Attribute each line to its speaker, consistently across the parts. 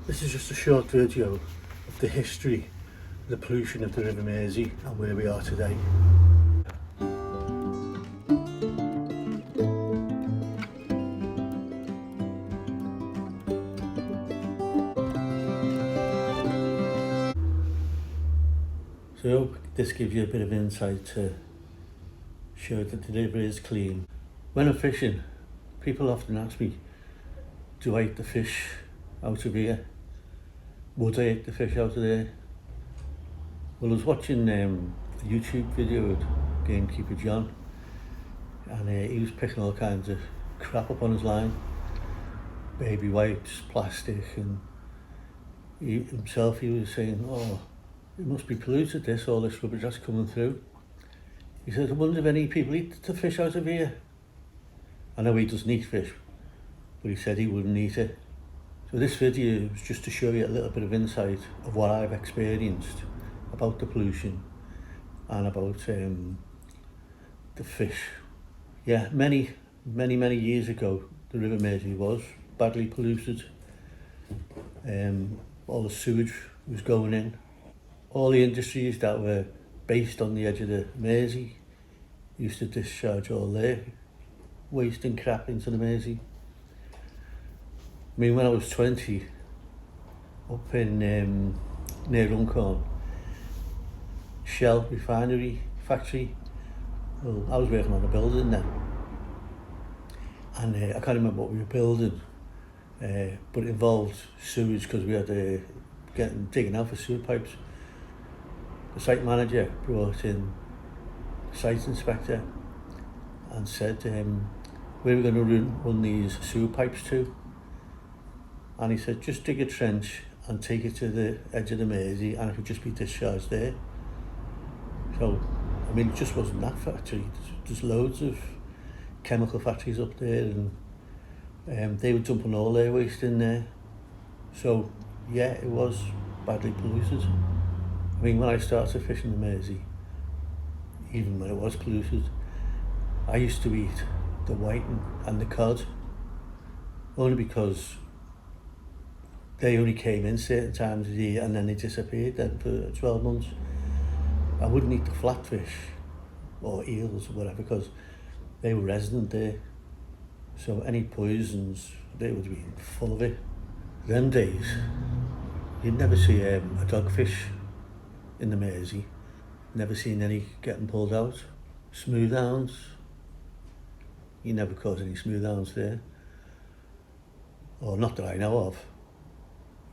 Speaker 1: This is just a short video of the history, the pollution of the River Mersey and where we are today. So I hope this gives you a bit of insight to show that the river is clean. When I'm fishing, people often ask me, do I eat the fish out of here? Would I eat the fish out of there? Well, I was watching a YouTube video of gamekeeper John, and he was picking all kinds of crap up on his line. Baby wipes, plastic, and he was saying, oh, it must be polluted, this, all this rubbish that's coming through. He said, I wonder if any people eat the fish out of here. I know he doesn't eat fish, but he said he wouldn't eat it. So this video was just to show you a little bit of insight of what I've experienced about the pollution and about the fish. Yeah, many years ago, the River Mersey was badly polluted. All the sewage was going in. All the industries that were based on the edge of the Mersey used to discharge all their waste and crap into the Mersey. I mean, when I was 20, up in near Runcorn, Shell refinery factory, well, I was working on a building then, and I can't remember what we were building, but it involved sewage because we had digging out for sewer pipes. The site manager brought in the site inspector and said, where are we going to run these sewer pipes to? And he said, just dig a trench and take it to the edge of the Mersey and it would just be discharged there. So, I mean, it just wasn't that factory. There's loads of chemical factories up there, and they were dumping all their waste in there. So, yeah, it was badly polluted. I mean, when I started fishing the Mersey, even when it was polluted, I used to eat the whiting and the cod, only because they only came in certain times of the year and then they disappeared then for 12 months. I wouldn't eat the flatfish or eels or whatever because they were resident there. So any poisons, they would have been full of it. Them days, you'd never see a dogfish in the Mersey. Never seen any getting pulled out. Smooth hounds, you never caught any smooth hounds there. Or not that I know of.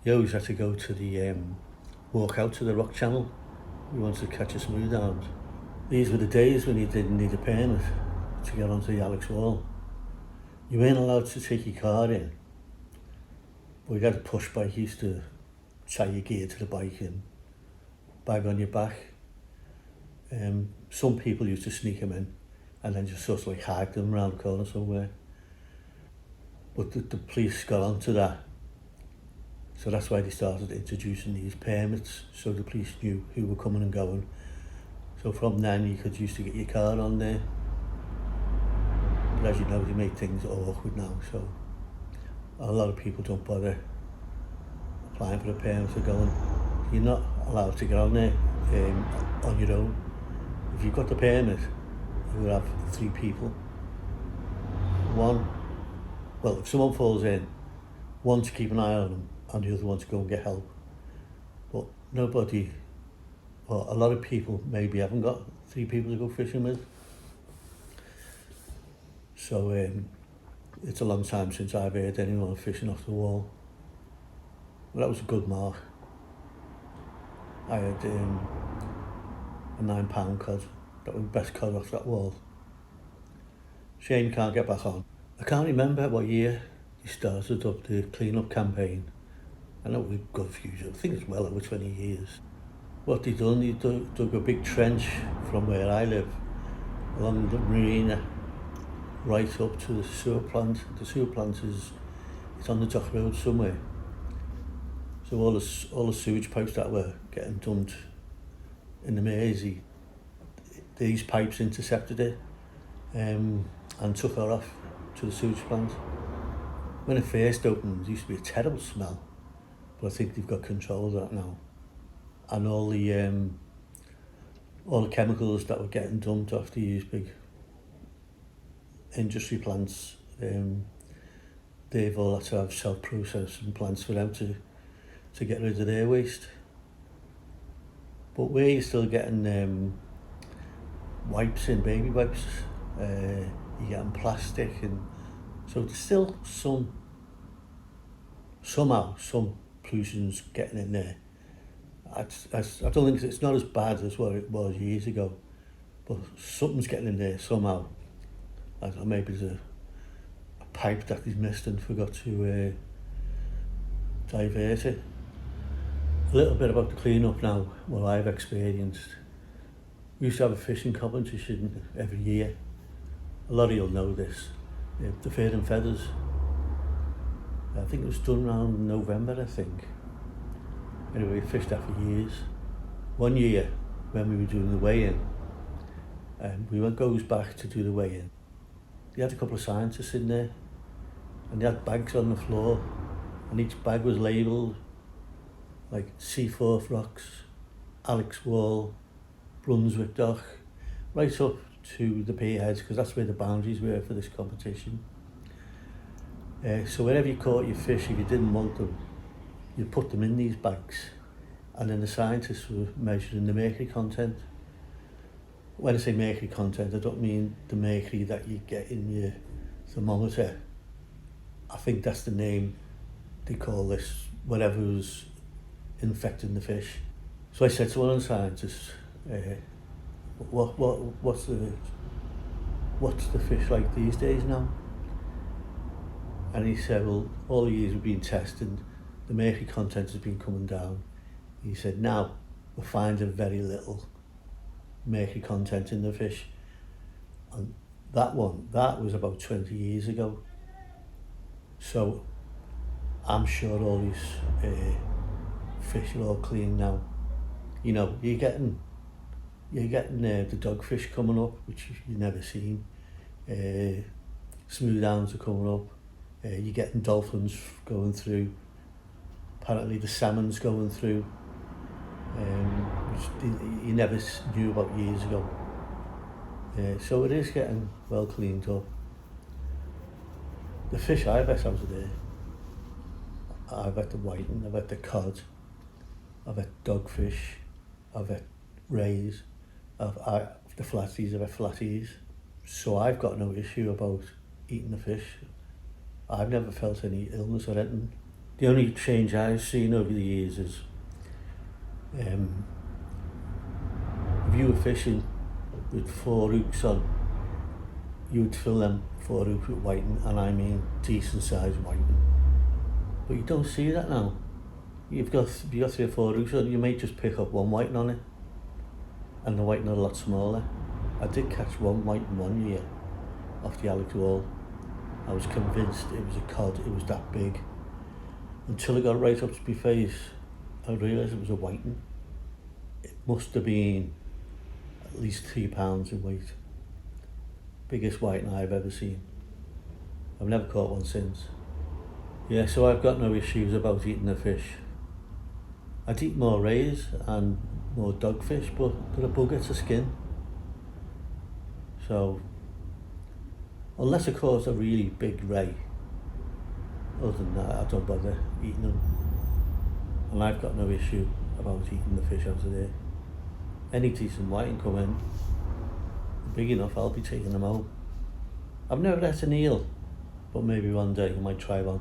Speaker 1: You always had to go to the, walk out to the rock channel. We wanted to catch a smooth hound. These were the days when you didn't need a permit to get onto the Alex Wall. You weren't allowed to take your car in, but you had a push bike. You used to tie your gear to the bike and bag on your back. Some people used to sneak them in and then just sort of like hide them around the corner somewhere. But the police got onto that. So that's why they started introducing these permits, so the police knew who were coming and going. So from then you could used to get your car on there. But as you know, they make things awkward now, so a lot of people don't bother applying for a permit or going. You're not allowed to get on there on your own. If you've got the permit, you will have 3 people. Well, if someone falls in, one to keep an eye on them, and the other one to go and get help. But nobody, or a lot of people maybe haven't got 3 people to go fishing with. So it's a long time since I've heard anyone fishing off the wall. But that was a good mark. I had a 9-pound cod. That was the best cod off that wall. Shame you can't get back on. I can't remember what year they started up the clean-up campaign. I know we've got a few, I think it's well over 20 years. What they done, they dug a big trench from where I live, along the marina, right up to the sewer plant. The sewer plant it's on the dock road somewhere. So all the sewage pipes that were getting dumped in the Mersey, these pipes intercepted it and took her off to the sewage plant. When it first opened, there used to be a terrible smell. but I think they've got control of that now. And all the chemicals that were getting dumped off these big industry plants, they've all had to have self-processing plants for them to get rid of their waste. But where you're still getting wipes in, baby wipes, you're getting plastic, and so there's still somehow some pollution's getting in there. I don't think it's not as bad as what it was years ago, but something's getting in there somehow. I don't know, maybe there's a pipe that he's missed and forgot to divert it. A little bit about the clean-up now, what I've experienced. We used to have a fishing competition every year. A lot of you'll know this. The Fair and Feathers. I think it was done around November, I think. Anyway, we fished that for years. One year, when we were doing the weigh-in, we goes back to do the weigh-in. They had a couple of scientists in there, and they had bags on the floor, and each bag was labelled like Seaforth Rocks, Alex Wall, Brunswick Dock, right up to the pierheads, because that's where the boundaries were for this competition. So wherever you caught your fish, if you didn't want them, you put them in these bags, and then the scientists were measuring the mercury content. When I say mercury content, I don't mean the mercury that you get in your thermometer. I think that's the name they call this, whatever was infecting the fish. So I said to one of the scientists, what's the fish like these days now? And he said, well, all the years we've been testing, the mercury content has been coming down. He said, now we're finding very little mercury content in the fish. And that was about 20 years ago. So I'm sure all these fish are all clean now. You know, you're getting the dogfish coming up, which you've never seen. Smooth hounds are coming up. You're getting dolphins going through. Apparently the salmon's going through, which you never knew about years ago. So it is getting well cleaned up. The fish I've had out of there, I've had the whiting, I've had the cod, I've had dogfish, I've had rays, the flaties, I've had flaties. So I've got no issue about eating the fish. I've never felt any illness or anything. The only change I've seen over the years is if you were fishing with 4 hooks on, you would fill them 4 hooks with whiting, and I mean decent sized whiting. But you don't see that now. You've got 3 or 4 hooks on, you may just pick up one whiting on it, and the whiting are a lot smaller. I did catch one whiting one year off the Alex Wall. I was convinced it was a cod, it was that big. Until it got right up to my face, I realised it was a whiting. It must have been at least 3 pounds in weight. Biggest whiting I've ever seen. I've never caught one since. Yeah, so I've got no issues about eating the fish. I'd eat more rays and more dogfish, but they're a bugger to skin. So, unless of course a really big ray, other than that I don't bother eating them. And I've got no issue about eating the fish out of there. Any decent whiting come in, big enough, I'll be taking them out. I've never had an eel, but maybe one day I might try one.